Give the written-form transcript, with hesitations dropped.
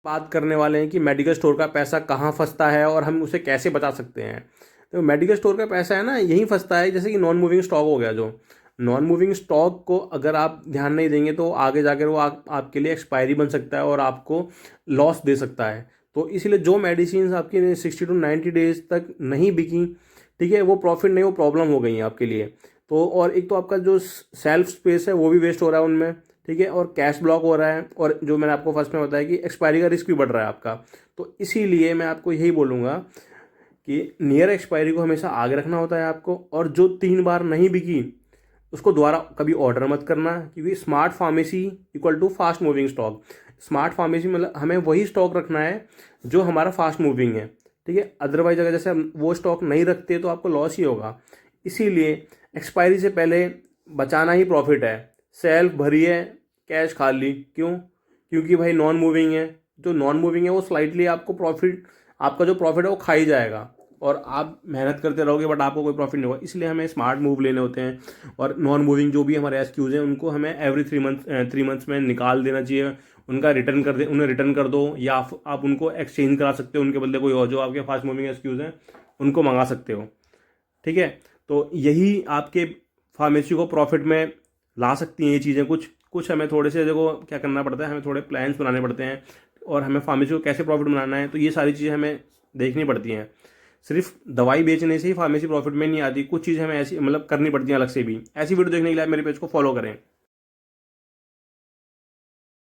बात करने वाले हैं कि मेडिकल स्टोर का पैसा कहाँ फंसता है और हम उसे कैसे बचा सकते हैं। तो मेडिकल स्टोर का पैसा है ना, यहीं फंसता है। जैसे कि नॉन मूविंग स्टॉक हो गया, जो नॉन मूविंग स्टॉक को अगर आप ध्यान नहीं देंगे तो आगे जाकर वो आपके लिए एक्सपायरी बन सकता है और आपको लॉस दे सकता है। तो इसलिए जो मेडिसिन आपकी 60 to 90 डेज तक नहीं बिकी, ठीक है, वो प्रॉफिट नहीं, वो प्रॉब्लम हो गई है आपके लिए। तो और एक तो आपका जो सेल्फ स्पेस है वो भी वेस्ट हो रहा है उनमें, ठीक है, और कैश ब्लॉक हो रहा है, और जो मैंने आपको फर्स्ट में बताया कि एक्सपायरी का रिस्क भी बढ़ रहा है आपका। तो इसीलिए मैं आपको यही बोलूँगा कि नियर एक्सपायरी को हमेशा आगे रखना होता है आपको, और जो 3 बार नहीं बिकी उसको दोबारा कभी ऑर्डर मत करना, क्योंकि smart pharmacy equal to fast moving stock. Smart pharmacy मतलब हमें वही स्टॉक रखना है जो हमारा फास्ट मूविंग है, ठीक है। अदरवाइज अगर जैसे हम वो स्टॉक नहीं रखते तो आपको लॉस ही होगा। इसीलिए एक्सपायरी से पहले बचाना ही प्रॉफिट है। सेल्फ भरी है, कैश खाली, क्यों? क्योंकि भाई नॉन मूविंग है। जो नॉन मूविंग है वो स्लाइटली आपको प्रॉफिट, आपका जो प्रॉफिट है वो खा ही जाएगा, और आप मेहनत करते रहोगे बट आपको कोई प्रॉफिट नहीं होगा। इसलिए हमें स्मार्ट मूव लेने होते हैं। और नॉन मूविंग जो भी हमारे एसक्यूज हैं उनको हमें एवरी 3 मंथ्स में निकाल देना चाहिए। उनका रिटर्न कर दे, उन्हें रिटर्न कर दो, या आप उनको एक्सचेंज करा सकते हो, उनके बदले कोई और जो आपके फास्ट मूविंग एसक्यूज हैं उनको मंगा सकते हो, ठीक है। तो यही आपके फार्मेसी को प्रॉफिट में ला सकती हैं ये चीज़ें। कुछ कुछ हमें थोड़े से देखो क्या करना पड़ता है, हमें थोड़े प्लान्स बनाने पड़ते हैं, और हमें फार्मेसी को कैसे प्रॉफिट बनाना है, तो ये सारी चीज़ें हमें देखनी पड़ती हैं। सिर्फ दवाई बेचने से ही फार्मेसी प्रॉफिट में नहीं आती, कुछ चीज़ें हमें ऐसी मतलब करनी पड़ती हैं अलग से भी। ऐसी वीडियो देखने के लिए आप मेरे पेज को फॉलो करें।